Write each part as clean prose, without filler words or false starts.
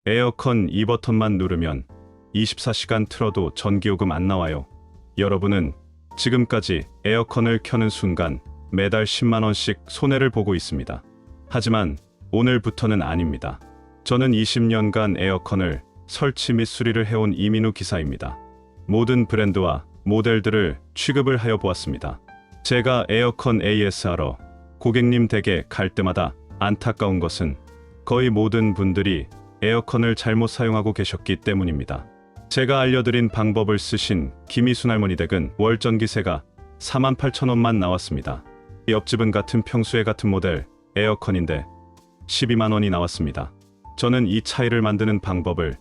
에어컨 이 버튼만 누르면 24시간 틀어도 전기요금 안 나와요. 여러분은 지금까지 에어컨을 켜는 순간 매달 10만 원씩 손해를 보고 있습니다. 하지만 오늘부터는 아닙니다. 저는 20년간 에어컨을 설치 및 수리를 해온 이민우 기사입니다. 모든 브랜드와 모델들을 취급을 하여 보았습니다. 제가 에어컨 AS하러 고객님 댁에 갈 때마다 안타까운 것은 거의 모든 분들이 에어컨을 잘못 사용하고 계셨기 때문입니다. 제가 알려드린 방법을 쓰신 김희순 할머니 댁은 월 전기세가 48,000원만 나왔습니다. 옆집은 같은 평수의 같은 모델 에어컨인데 12만 원이 나왔습니다. 저는 이 차이를 만드는 방법을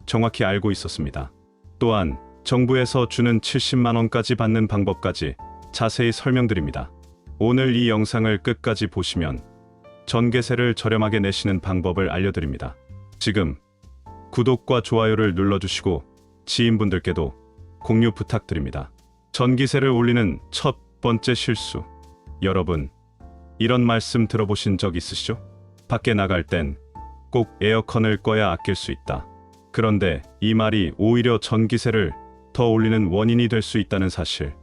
정확히 알고 있었습니다. 또한 정부에서 주는 70만 원까지 받는 방법까지 자세히 설명드립니다. 오늘 이 영상을 끝까지 보시면 전기세를 저렴하게 내시는 방법을 알려드립니다. 지금 구독과 좋아요를 눌러주시고 지인분들께도 공유 부탁드립니다. 전기세를 올리는 첫 번째 실수. 여러분, 이런 말씀 들어보신 적 있으시죠? 밖에 나갈 땐 꼭 에어컨을 꺼야 아낄 수 있다. 그런데 이 말이 오히려 전기세를 더 올리는 원인이 될 수 있다는 사실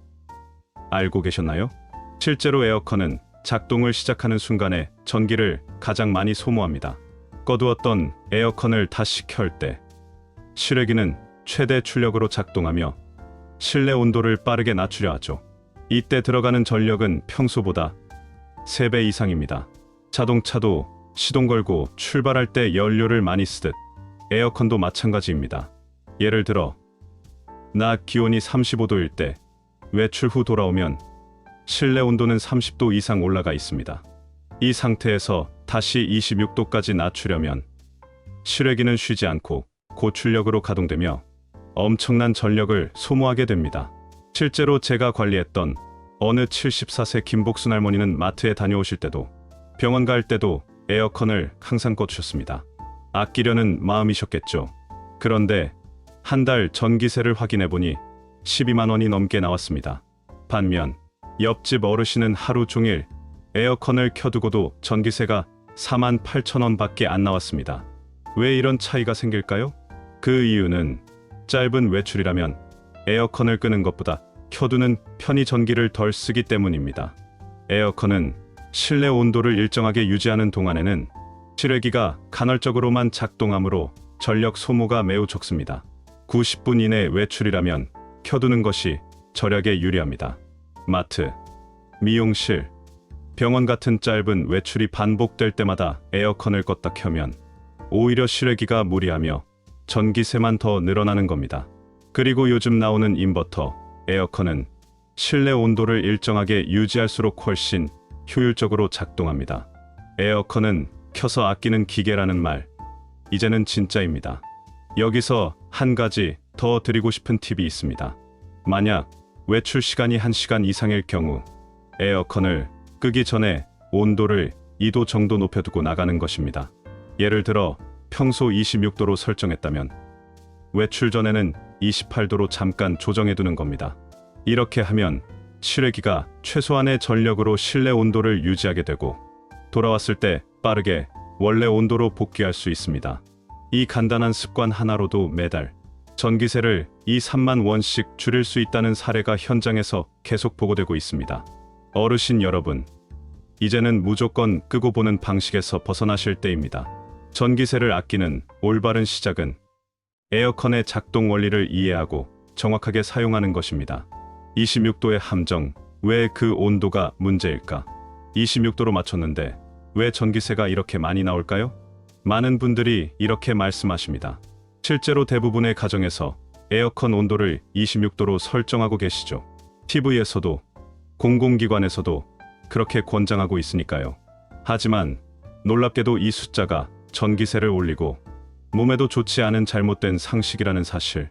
알고 계셨나요? 실제로 에어컨은 작동을 시작하는 순간에 전기를 가장 많이 소모합니다. 꺼두었던 에어컨을 다시 켤 때 실외기는 최대 출력으로 작동하며 실내 온도를 빠르게 낮추려 하죠. 이때 들어가는 전력은 평소보다 3배 이상입니다. 자동차도 시동 걸고 출발할 때 연료를 많이 쓰듯 에어컨도 마찬가지입니다. 예를 들어 낮 기온이 35도일 때 외출 후 돌아오면 실내 온도는 30도 이상 올라가 있습니다. 이 상태에서 다시 26도까지 낮추려면 실외기는 쉬지 않고 고출력으로 가동되며 엄청난 전력을 소모하게 됩니다. 실제로 제가 관리했던 어느 74세 김복순 할머니는 마트에 다녀오실 때도 병원 갈 때도 에어컨을 항상 꺼두셨습니다. 아끼려는 마음이셨겠죠. 그런데 한 달 전기세를 확인해보니 12만 원이 넘게 나왔습니다. 반면 옆집 어르신은 하루 종일 에어컨을 켜두고도 전기세가 48,000원 밖에 안 나왔습니다. 왜 이런 차이가 생길까요? 그 이유는 짧은 외출이라면 에어컨을 끄는 것보다 켜두는 편히 전기를 덜 쓰기 때문입니다. 에어컨은 실내 온도를 일정하게 유지하는 동안에는 실외기가 간헐적으로만 작동하므로 전력 소모가 매우 적습니다. 90분 이내 외출이라면 켜두는 것이 절약에 유리합니다. 마트, 미용실, 병원 같은 짧은 외출이 반복될 때마다 에어컨을 껐다 켜면 오히려 실외기가 무리하며 전기세만 더 늘어나는 겁니다. 그리고 요즘 나오는 인버터, 에어컨은 실내 온도를 일정하게 유지할수록 훨씬 효율적으로 작동합니다. 에어컨은 켜서 아끼는 기계라는 말, 이제는 진짜입니다. 여기서 한 가지 더 드리고 싶은 팁이 있습니다. 만약 외출 시간이 1시간 이상일 경우 에어컨을 끄기 전에 온도를 2도 정도 높여두고 나가는 것입니다. 예를 들어 평소 26도로 설정했다면 외출 전에는 28도로 잠깐 조정해두는 겁니다. 이렇게 하면 실외기가 최소한의 전력으로 실내 온도를 유지하게 되고 돌아왔을 때 빠르게 원래 온도로 복귀할 수 있습니다. 이 간단한 습관 하나로도 매달 전기세를 2~3만 원씩 줄일 수 있다는 사례가 현장에서 계속 보고되고 있습니다. 어르신 여러분, 이제는 무조건 끄고 보는 방식에서 벗어나실 때입니다. 전기세를 아끼는 올바른 시작은 에어컨의 작동 원리를 이해하고 정확하게 사용하는 것입니다. 26도의 함정, 왜 그 온도가 문제일까? 26도로 맞췄는데 왜 전기세가 이렇게 많이 나올까요? 많은 분들이 이렇게 말씀하십니다. 실제로 대부분의 가정에서 에어컨 온도를 26도로 설정하고 계시죠. TV에서도 공공기관에서도 그렇게 권장하고 있으니까요. 하지만 놀랍게도 이 숫자가 전기세를 올리고 몸에도 좋지 않은 잘못된 상식이라는 사실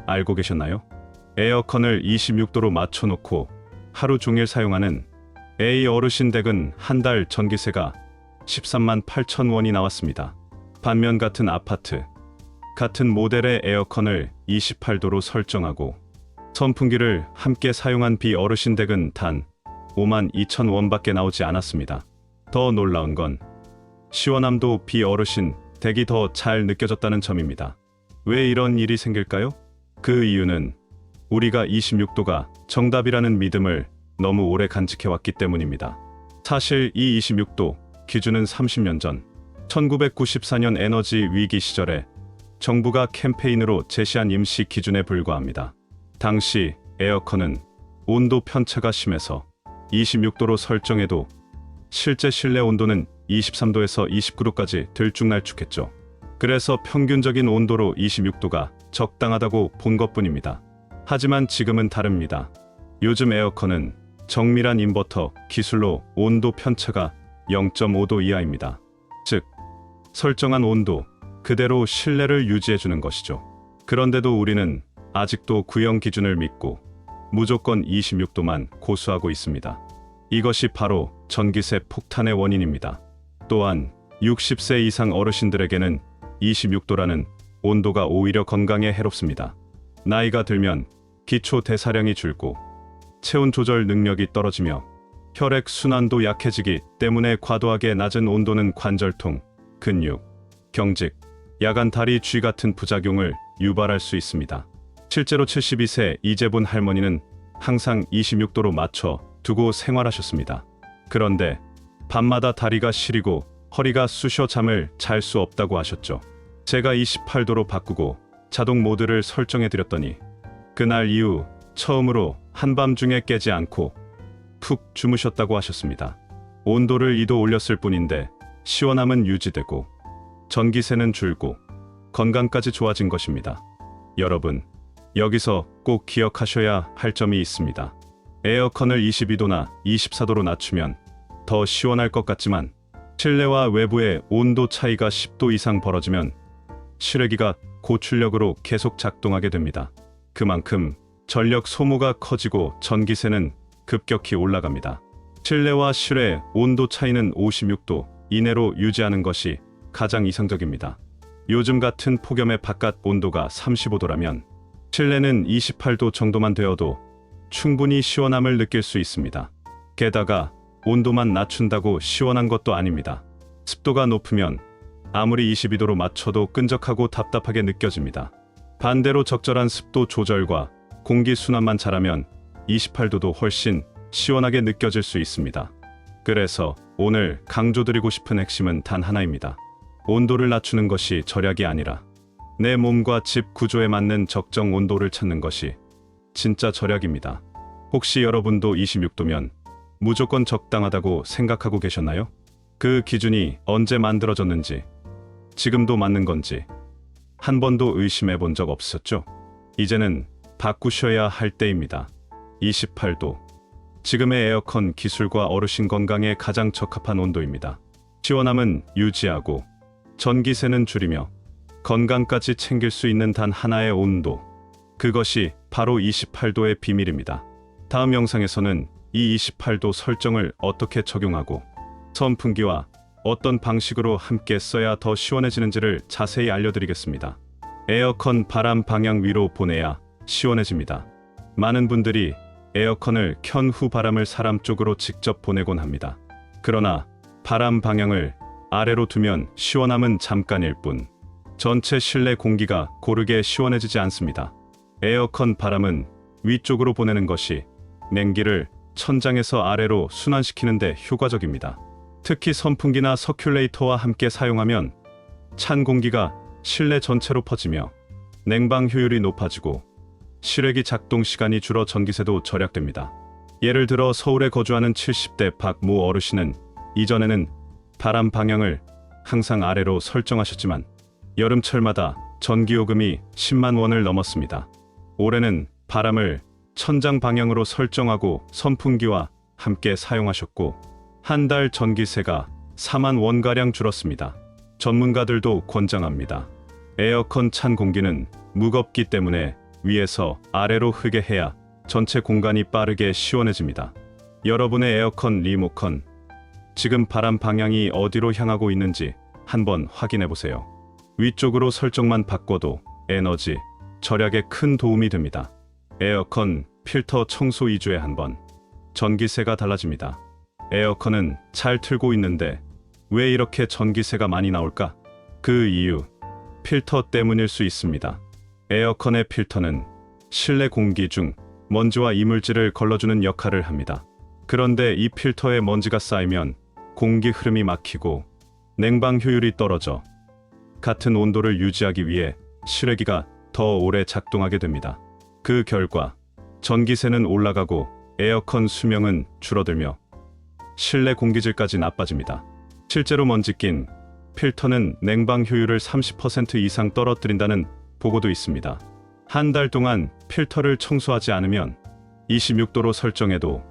알고 계셨나요? 에어컨을 26도로 맞춰놓고 하루 종일 사용하는 A 어르신 댁은 한 달 전기세가 13만 8천 원이 나왔습니다. 반면 같은 아파트, 같은 모델의 에어컨을 28도로 설정하고 선풍기를 함께 사용한 B 어르신 댁은 단 5만 2천 원밖에 나오지 않았습니다. 더 놀라운 건 시원함도 B 어르신 댁이 더 잘 느껴졌다는 점입니다. 왜 이런 일이 생길까요? 그 이유는 우리가 26도가 정답이라는 믿음을 너무 오래 간직해왔기 때문입니다. 사실 이 26도 기준은 30년 전 1994년 에너지 위기 시절에 정부가 캠페인으로 제시한 임시 기준에 불과합니다. 당시 에어컨은 온도 편차가 심해서 26도로 설정해도 실제 실내 온도는 23도에서 29도까지 들쭉날쭉했죠. 그래서 평균적인 온도로 26도가 적당하다고 본 것뿐입니다. 하지만 지금은 다릅니다. 요즘 에어컨은 정밀한 인버터 기술로 온도 편차가 0.5도 이하입니다. 즉, 설정한 온도 그대로 실내를 유지해주는 것이죠. 그런데도 우리는 아직도 구형 기준을 믿고 무조건 26도만 고수하고 있습니다. 이것이 바로 전기세 폭탄의 원인입니다. 또한 60세 이상 어르신들에게는 26도라는 온도가 오히려 건강에 해롭습니다. 나이가 들면 기초 대사량이 줄고 체온 조절 능력이 떨어지며 혈액 순환도 약해지기 때문에 과도하게 낮은 온도는 관절통, 근육, 경직, 야간 다리 쥐 같은 부작용을 유발할 수 있습니다. 실제로 72세 이재분 할머니는 항상 26도로 맞춰 두고 생활하셨습니다. 그런데 밤마다 다리가 시리고 허리가 쑤셔 잠을 잘 수 없다고 하셨죠. 제가 28도로 바꾸고 자동 모드를 설정해 드렸더니 그날 이후 처음으로 한밤중에 깨지 않고 푹 주무셨다고 하셨습니다. 온도를 2도 올렸을 뿐인데 시원함은 유지되고 전기세는 줄고 건강까지 좋아진 것입니다. 여러분, 여기서 꼭 기억하셔야 할 점이 있습니다. 에어컨을 22도나 24도로 낮추면 더 시원할 것 같지만 실내와 외부의 온도 차이가 10도 이상 벌어지면 실외기가 고출력으로 계속 작동하게 됩니다. 그만큼 전력 소모가 커지고 전기세는 급격히 올라갑니다. 실내와 실외 온도 차이는 56도 이내로 유지하는 것이 가장 이상적입니다. 요즘 같은 폭염의 바깥 온도가 35도라면 실내는 28도 정도만 되어도 충분히 시원함을 느낄 수 있습니다. 게다가 온도만 낮춘다고 시원한 것도 아닙니다. 습도가 높으면 아무리 22도로 맞춰도 끈적하고 답답하게 느껴집니다. 반대로 적절한 습도 조절과 공기 순환만 잘하면 28도도 훨씬 시원하게 느껴질 수 있습니다. 그래서 오늘 강조드리고 싶은 핵심은 단 하나입니다. 온도를 낮추는 것이 절약이 아니라 내 몸과 집 구조에 맞는 적정 온도를 찾는 것이 진짜 절약입니다. 혹시 여러분도 26도면 무조건 적당하다고 생각하고 계셨나요? 그 기준이 언제 만들어졌는지, 지금도 맞는 건지 한 번도 의심해 본 적 없으셨죠? 이제는 바꾸셔야 할 때입니다. 28도. 지금의 에어컨 기술과 어르신 건강에 가장 적합한 온도입니다. 시원함은 유지하고 전기세는 줄이며 건강까지 챙길 수 있는 단 하나의 온도. 그것이 바로 28도의 비밀입니다. 다음 영상에서는 이 28도 설정을 어떻게 적용하고 선풍기와 어떤 방식으로 함께 써야 더 시원해지는지를 자세히 알려드리겠습니다. 에어컨 바람 방향 위로 보내야 시원해집니다. 많은 분들이 에어컨을 켠 후 바람을 사람 쪽으로 직접 보내곤 합니다. 그러나 바람 방향을 아래로 두면 시원함은 잠깐일 뿐 전체 실내 공기가 고르게 시원해지지 않습니다. 에어컨 바람은 위쪽으로 보내는 것이 냉기를 천장에서 아래로 순환시키는 데 효과적입니다. 특히 선풍기나 서큘레이터와 함께 사용하면 찬 공기가 실내 전체로 퍼지며 냉방 효율이 높아지고 실외기 작동 시간이 줄어 전기세도 절약됩니다. 예를 들어 서울에 거주하는 70대 박모 어르신은 이전에는 바람 방향을 항상 아래로 설정하셨지만 여름철마다 전기요금이 10만 원을 넘었습니다. 올해는 바람을 천장 방향으로 설정하고 선풍기와 함께 사용하셨고 한 달 전기세가 4만 원가량 줄었습니다. 전문가들도 권장합니다. 에어컨 찬 공기는 무겁기 때문에 위에서 아래로 흐게 해야 전체 공간이 빠르게 시원해집니다. 여러분의 에어컨 리모컨, 지금 바람 방향이 어디로 향하고 있는지 한번 확인해 보세요. 위쪽으로 설정만 바꿔도 에너지 절약에 큰 도움이 됩니다. 에어컨 필터 청소 2주에 한 번, 전기세가 달라집니다. 에어컨은 잘 틀고 있는데 왜 이렇게 전기세가 많이 나올까? 그 이유, 필터 때문일 수 있습니다. 에어컨의 필터는 실내 공기 중 먼지와 이물질을 걸러주는 역할을 합니다. 그런데 이 필터에 먼지가 쌓이면 공기 흐름이 막히고 냉방 효율이 떨어져 같은 온도를 유지하기 위해 실외기가 더 오래 작동하게 됩니다. 그 결과 전기세는 올라가고 에어컨 수명은 줄어들며 실내 공기질까지 나빠집니다. 실제로 먼지 낀 필터는 냉방 효율을 30% 이상 떨어뜨린다는 보고도 있습니다. 한 달 동안 필터를 청소하지 않으면 26도로 설정해도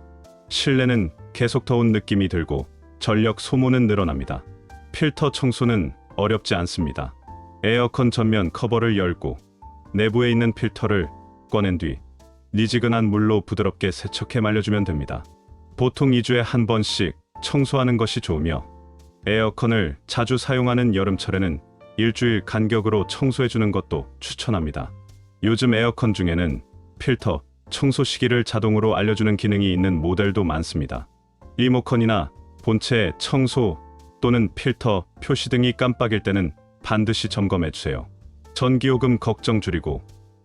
실내는 계속 더운 느낌이 들고 전력 소모는 늘어납니다. 필터 청소는 어렵지 않습니다. 에어컨 전면 커버를 열고 내부에 있는 필터를 꺼낸 뒤 미지근한 물로 부드럽게 세척해 말려주면 됩니다. 보통 2주에 한 번씩 청소하는 것이 좋으며 에어컨을 자주 사용하는 여름철에는 일주일 간격으로 청소해주는 것도 추천합니다. 요즘 에어컨 중에는 필터 청소 시기를 자동으로 알려주는 기능이 있는 모델도 많습니다. 리모컨이나 본체 청소 또는 필터 표시 등이 깜빡일 때는 반드시 점검해주세요. 전기요금 걱정 줄이고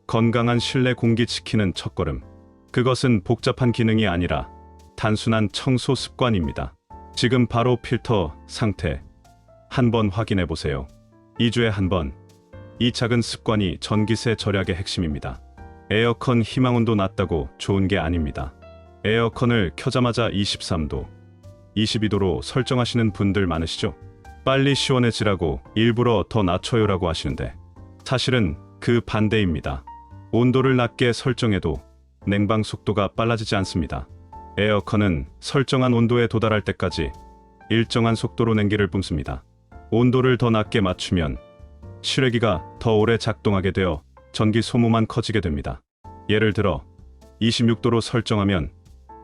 건강한 실내 공기 지키는 첫걸음. 그것은 복잡한 기능이 아니라 단순한 청소 습관입니다. 지금 바로 필터 상태 한번 확인해 보세요. 2주에 한 번. 이 작은 습관이 전기세 절약의 핵심입니다. 에어컨 희망온도 낮다고 좋은 게 아닙니다. 에어컨을 켜자마자 23도, 22도로 설정하시는 분들 많으시죠? 빨리 시원해지라고 일부러 더 낮춰요라고 하시는데 사실은 그 반대입니다. 온도를 낮게 설정해도 냉방 속도가 빨라지지 않습니다. 에어컨은 설정한 온도에 도달할 때까지 일정한 속도로 냉기를 뿜습니다. 온도를 더 낮게 맞추면 실외기가 더 오래 작동하게 되어 전기 소모만 커지게 됩니다. 예를 들어 26도로 설정하면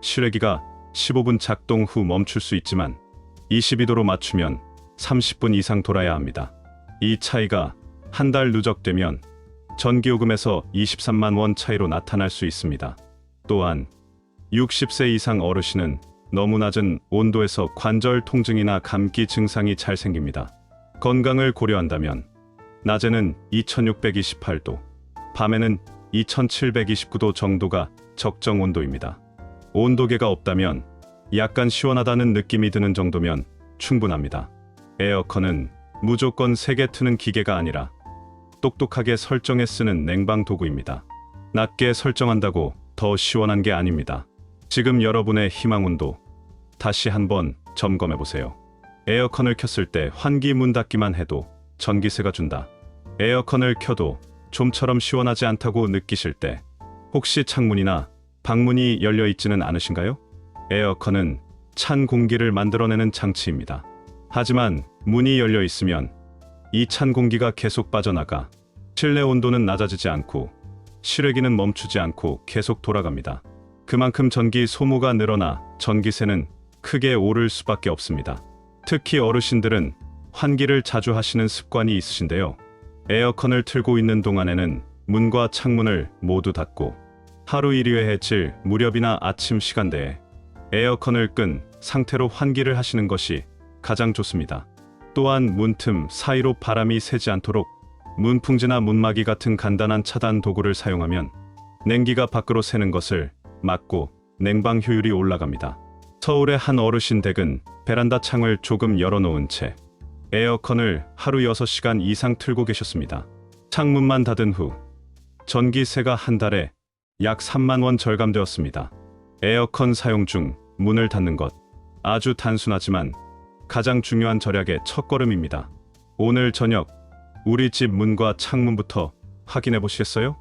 실외기가 15분 작동 후 멈출 수 있지만 22도로 맞추면 30분 이상 돌아야 합니다. 이 차이가 한 달 누적되면 전기요금에서 23만 원 차이로 나타날 수 있습니다. 또한 60세 이상 어르신은 너무 낮은 온도에서 관절 통증이나 감기 증상이 잘 생깁니다. 건강을 고려한다면 낮에는 2628도, 밤에는 2729도 정도가 적정 온도입니다. 온도계가 없다면 약간 시원하다는 느낌이 드는 정도면 충분합니다. 에어컨은 무조건 세게 트는 기계가 아니라 똑똑하게 설정해 쓰는 냉방 도구입니다. 낮게 설정한다고 더 시원한 게 아닙니다. 지금 여러분의 희망 온도 다시 한번 점검해 보세요. 에어컨을 켰을 때 환기 문 닫기만 해도 전기세가 준다. 에어컨을 켜도 좀처럼 시원하지 않다고 느끼실 때 혹시 창문이나 방문이 열려 있지는 않으신가요? 에어컨은 찬 공기를 만들어내는 장치입니다. 하지만 문이 열려 있으면 이 찬 공기가 계속 빠져나가 실내 온도는 낮아지지 않고 실외기는 멈추지 않고 계속 돌아갑니다. 그만큼 전기 소모가 늘어나 전기세는 크게 오를 수밖에 없습니다. 특히 어르신들은 환기를 자주 하시는 습관이 있으신데요. 에어컨을 틀고 있는 동안에는 문과 창문을 모두 닫고 하루 1회 해질 무렵이나 아침 시간대에 에어컨을 끈 상태로 환기를 하시는 것이 가장 좋습니다. 또한 문틈 사이로 바람이 새지 않도록 문풍지나 문막이 같은 간단한 차단 도구를 사용하면 냉기가 밖으로 새는 것을 막고 냉방 효율이 올라갑니다. 서울의 한 어르신 댁은 베란다 창을 조금 열어놓은 채 에어컨을 하루 6시간 이상 틀고 계셨습니다. 창문만 닫은 후 전기세가 한 달에 약 3만 원 절감되었습니다. 에어컨 사용 중 문을 닫는 것, 아주 단순하지만 가장 중요한 절약의 첫걸음입니다. 오늘 저녁 우리 집 문과 창문부터 확인해 보시겠어요?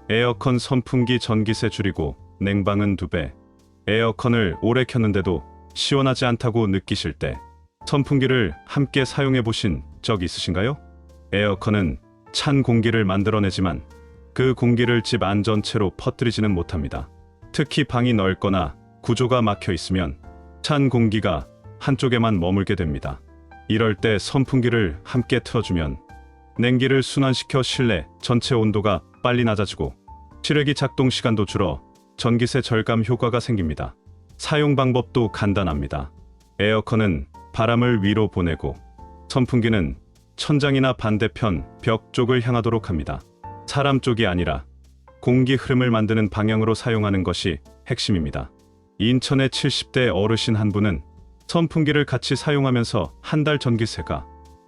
에어컨 선풍기 전기세 줄이고 냉방은 2배. 에어컨을 오래 켰는데도 시원하지 않다고 느끼실 때 선풍기를 함께 사용해 보신 적 있으신가요? 에어컨은 찬 공기를 만들어내지만 그 공기를 집 안 전체로 퍼뜨리지는 못합니다. 특히 방이 넓거나 구조가 막혀 있으면 찬 공기가 한쪽에만 머물게 됩니다. 이럴 때 선풍기를 함께 틀어주면 냉기를 순환시켜 실내 전체 온도가 빨리 낮아지고 실외기 작동 시간도 줄어 전기세 절감 효과가 생깁니다. 사용 방법도 간단합니다. 에어컨은 바람을 위로 보내고 선풍기는 천장이나 반대편 벽 쪽을 향하도록 합니다. 사람 쪽이 아니라 공기 흐름을 만드는 방향으로 사용하는 것이 핵심입니다. 인천의 70대 어르신 한 분은 선풍기를 같이 사용하면서 한 달 전기세가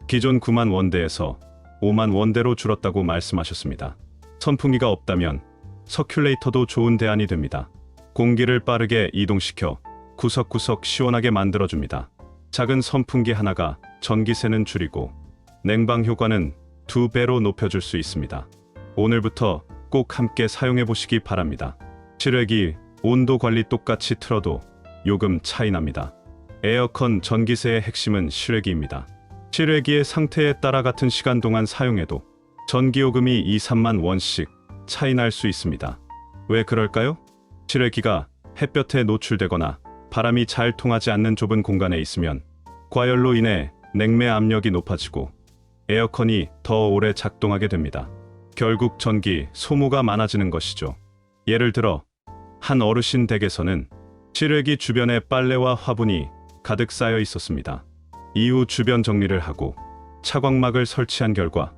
기존 9만 원대에서 5만 원대로 줄었다고 말씀하셨습니다. 선풍기가 없다면 서큘레이터도 좋은 대안이 됩니다. 공기를 빠르게 이동시켜 구석구석 시원하게 만들어줍니다. 작은 선풍기 하나가 전기세는 줄이고 냉방 효과는 2배로 높여줄 수 있습니다. 오늘부터 꼭 함께 사용해 보시기 바랍니다. 실외기 온도 관리 똑같이 틀어도 요금 차이 납니다. 에어컨 전기세의 핵심은 실외기입니다. 실외기의 상태에 따라 같은 시간 동안 사용해도 전기요금이 2, 3만 원씩 차이 날 수 있습니다. 왜 그럴까요? 실외기가 햇볕에 노출되거나 바람이 잘 통하지 않는 좁은 공간에 있으면 과열로 인해 냉매 압력이 높아지고 에어컨이 더 오래 작동하게 됩니다. 결국 전기 소모가 많아지는 것이죠. 예를 들어 한 어르신 댁에서는 실외기 주변에 빨래와 화분이 가득 쌓여 있었습니다. 이후 주변 정리를 하고 차광막을 설치한 결과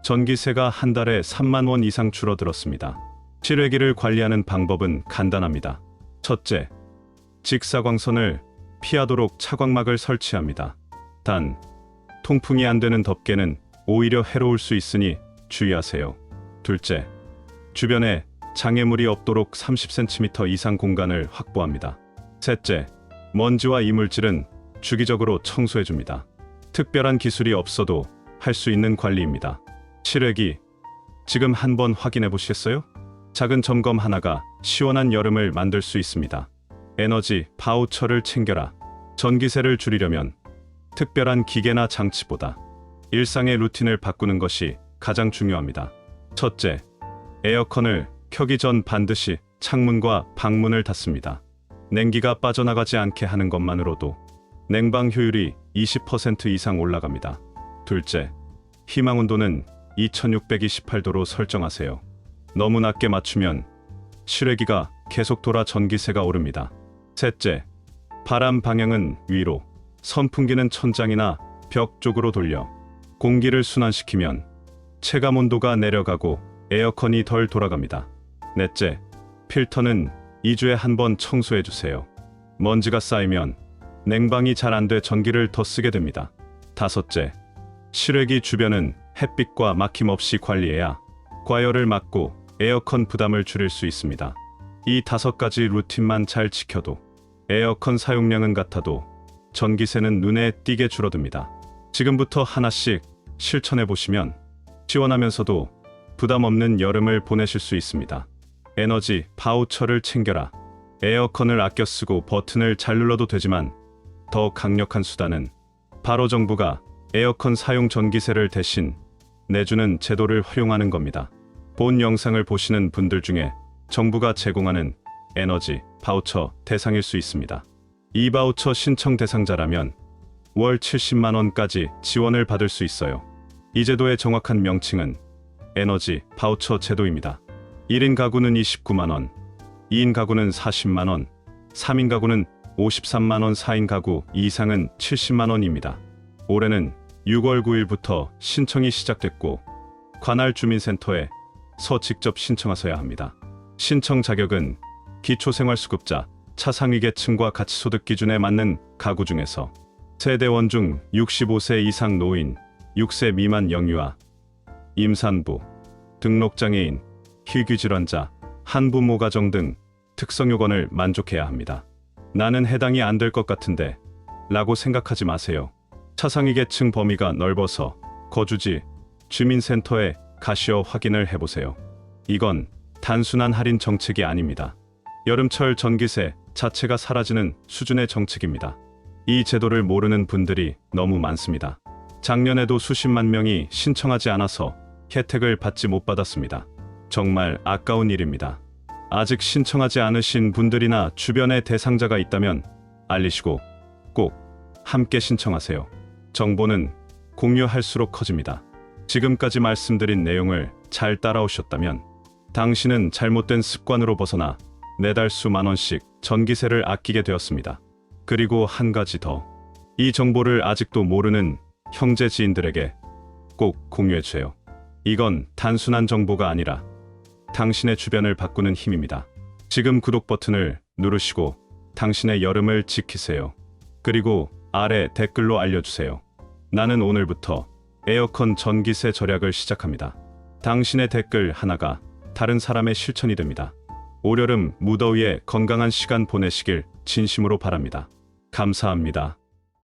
전기세가 한 달에 3만 원 이상 줄어들었습니다. 실외기를 관리하는 방법은 간단합니다. 첫째, 직사광선을 피하도록 차광막을 설치합니다. 단, 통풍이 안 되는 덮개는 오히려 해로울 수 있으니 주의하세요. 둘째, 주변에 장애물이 없도록 30cm 이상 공간을 확보합니다. 셋째, 먼지와 이물질은 주기적으로 청소해줍니다. 특별한 기술이 없어도 할 수 있는 관리입니다. 실외기, 지금 한번 확인해 보시겠어요? 작은 점검 하나가 시원한 여름을 만들 수 있습니다. 에너지 바우처를 챙겨라. 전기세를 줄이려면 특별한 기계나 장치보다 일상의 루틴을 바꾸는 것이 가장 중요합니다. 첫째, 에어컨을 켜기 전 반드시 창문과 방문을 닫습니다. 냉기가 빠져나가지 않게 하는 것만으로도 냉방 효율이 20% 이상 올라갑니다. 둘째, 희망 온도는 2628도로 설정하세요. 너무 낮게 맞추면 실외기가 계속 돌아 전기세가 오릅니다. 셋째, 바람 방향은 위로, 선풍기는 천장이나 벽 쪽으로 돌려 공기를 순환시키면 체감 온도가 내려가고 에어컨이 덜 돌아갑니다. 넷째, 필터는 2주에 한 번 청소해주세요. 먼지가 쌓이면 냉방이 잘 안 돼 전기를 더 쓰게 됩니다. 다섯째, 실외기 주변은 햇빛과 막힘없이 관리해야 과열을 막고 에어컨 부담을 줄일 수 있습니다. 이 5가지 루틴만 잘 지켜도 에어컨 사용량은 같아도 전기세는 눈에 띄게 줄어듭니다. 지금부터 하나씩 실천해 보시면 시원하면서도 부담 없는 여름을 보내실 수 있습니다. 에너지 바우처를 챙겨라. 에어컨을 아껴 쓰고 버튼을 잘 눌러도 되지만 더 강력한 수단은 바로 정부가 에어컨 사용 전기세를 대신 내주는 제도를 활용하는 겁니다. 본 영상을 보시는 분들 중에 정부가 제공하는 에너지 바우처 대상일 수 있습니다. 이 바우처 신청 대상자라면 월 70만 원까지 지원을 받을 수 있어요. 이 제도의 정확한 명칭은 에너지 바우처 제도입니다. 1인 가구는 29만 원, 2인 가구는 40만 원, 3인 가구는 53만 원, 4인 가구 이상은 70만 원입니다. 올해는 6월 9일부터 신청이 시작됐고 관할 주민센터에 직접 신청하셔야 합니다. 신청 자격은 기초생활수급자, 차상위계층과 가치소득 기준에 맞는 가구 중에서 세대원 중 65세 이상 노인, 6세 미만 영유아, 임산부, 등록장애인, 희귀질환자, 한부모 가정 등 특성 요건을 만족해야 합니다. 나는 해당이 안 될 것 같은데 라고 생각하지 마세요. 차상위계층 범위가 넓어서 거주지, 주민센터에 가시어 확인을 해보세요. 이건 단순한 할인 정책이 아닙니다. 여름철 전기세 자체가 사라지는 수준의 정책입니다. 이 제도를 모르는 분들이 너무 많습니다. 작년에도 수십만 명이 신청하지 않아서 혜택을 받지 못 받았습니다. 정말 아까운 일입니다. 아직 신청하지 않으신 분들이나 주변에 대상자가 있다면 알리시고 꼭 함께 신청하세요. 정보는 공유할수록 커집니다. 지금까지 말씀드린 내용을 잘 따라오셨다면 당신은 잘못된 습관으로 벗어나 매달 수만 원씩 전기세를 아끼게 되었습니다. 그리고 한 가지 더. 이 정보를 아직도 모르는 형제 지인들에게 꼭 공유해주세요. 이건 단순한 정보가 아니라 당신의 주변을 바꾸는 힘입니다. 지금 구독 버튼을 누르시고 당신의 여름을 지키세요. 그리고 아래 댓글로 알려주세요. 나는 오늘부터 에어컨 전기세 절약을 시작합니다. 당신의 댓글 하나가 다른 사람의 실천이 됩니다. 올여름 무더위에 건강한 시간 보내시길 진심으로 바랍니다. 감사합니다.